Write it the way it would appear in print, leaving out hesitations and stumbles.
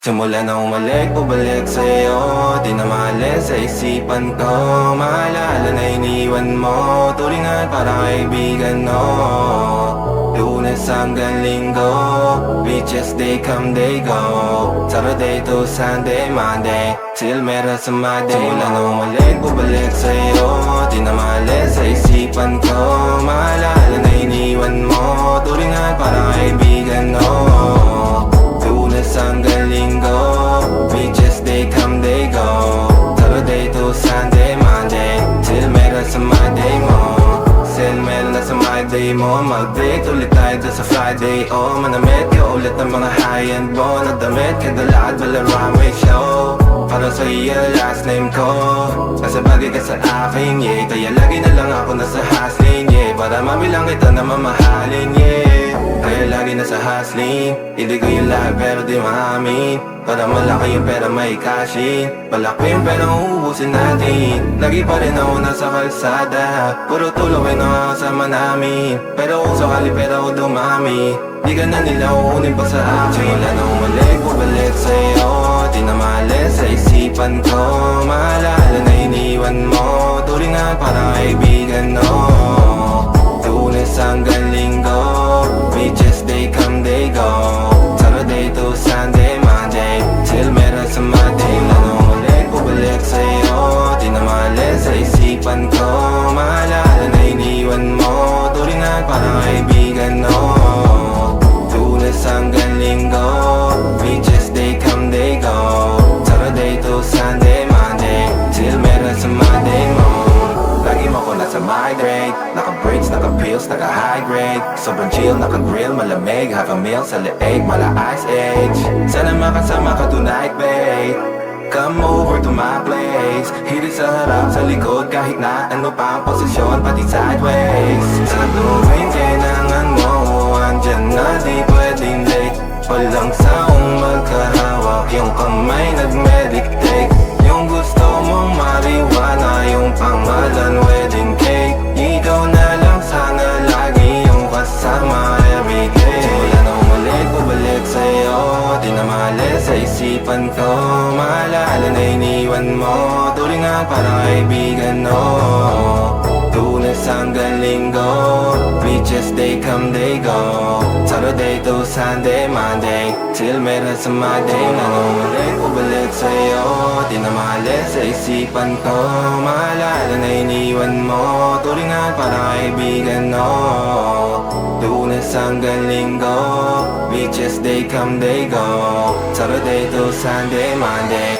Simula na umalik, bubalik sa'yo. Di na maalis sa isipan ko. Maalala na iniwan mo. Turingan para kaibigan, no. Lunes hanggang Linggo, beaches they come, they go. Saturday to Sunday, Monday, till meron sa Monday. Simula na umalik, bubalik sa'yo. Di na maalis sa isipan ko. Maalala na iniwan mo. Turingan para kaibigan, no. Lunes hanggang Linggo, beaches they come, they go. Saturday to Sunday, Monday, till meron sa Monday mo. Till meron na sa Monday mo. Mag-break ulit tayo doon sa Friday. Oh, manamit ka ulit ng mga high-end mo. Nagdamit ka dalad, bala runway show. Para sa iyo, last name ko. Kasi bagay ka sa akin, yeah. Kaya lagi na lang ako nasa hustling, yeah. Para mabilang kita na mamahalin, yeah. Kaya lagi nasa hustling. Hindi ko yung lahat pero di maamin. Para malaki yung pera may cashin. Malaki yung pera uubusin natin. Lagi pa rin ako nasa kalsada. Puro tulong na kasama namin. Pero kung sakali pera ko dumami, di ka na nila uunin pa sa akin. Simula na umalik, bubalik sa'yo. Di na maalis sa isipan ko. Maalala na iniwan mo. Turingan para kaibigan, no. Lunes hanggang Linggo, beaches they come, they go. Saturday to Sunday, Monday, till meron sa Monday. Simula na umalik, bubalik sa'yo. Di na maalis sa isipan ko. Maalala na iniwan mo. Turingan para kaibigan, no. Lunes hanggang Linggo, beaches they come, they go. Saturday to Sunday, Monday, till meron sa Monday mo. Lagi mo ko nasa migrate. Naka-breaks, naka-pills, naka-high grade. Sobrang chill, naka-grill, malamig. Half a meal sa leeg, mala ice age. Sana makasama ka tonight, babe. Come over to my place. Hirit sa harap, sa likod, kahit na ano pa ang posisyon, pati sideways. Sa tuwing kailangan mo, andyan na di pwedeng late. Walang saong magkahawak, yung kamay nag-meditate. Yung gusto mong mariwana, yung pangalan wedding cake. Ikaw na lang sana lagi yung kasama everyday. Simula na umalik, bubalik sa'yo. Di na maalis sa isipan ko. Maalala na iniwan mo. Turingan para kaibigan, no. Lunes hanggang Linggo, beaches they come, they go. Saturday to Sunday, Monday, till meron sa Monday. Na umalik, bubalik sa'yo. Di na maalis sa isipan ko. Maalala na iniwan mo. Turingan para kaibigan, no. Lunes hanggang Linggo, beaches they come, they go. Saturday to Sunday, Monday.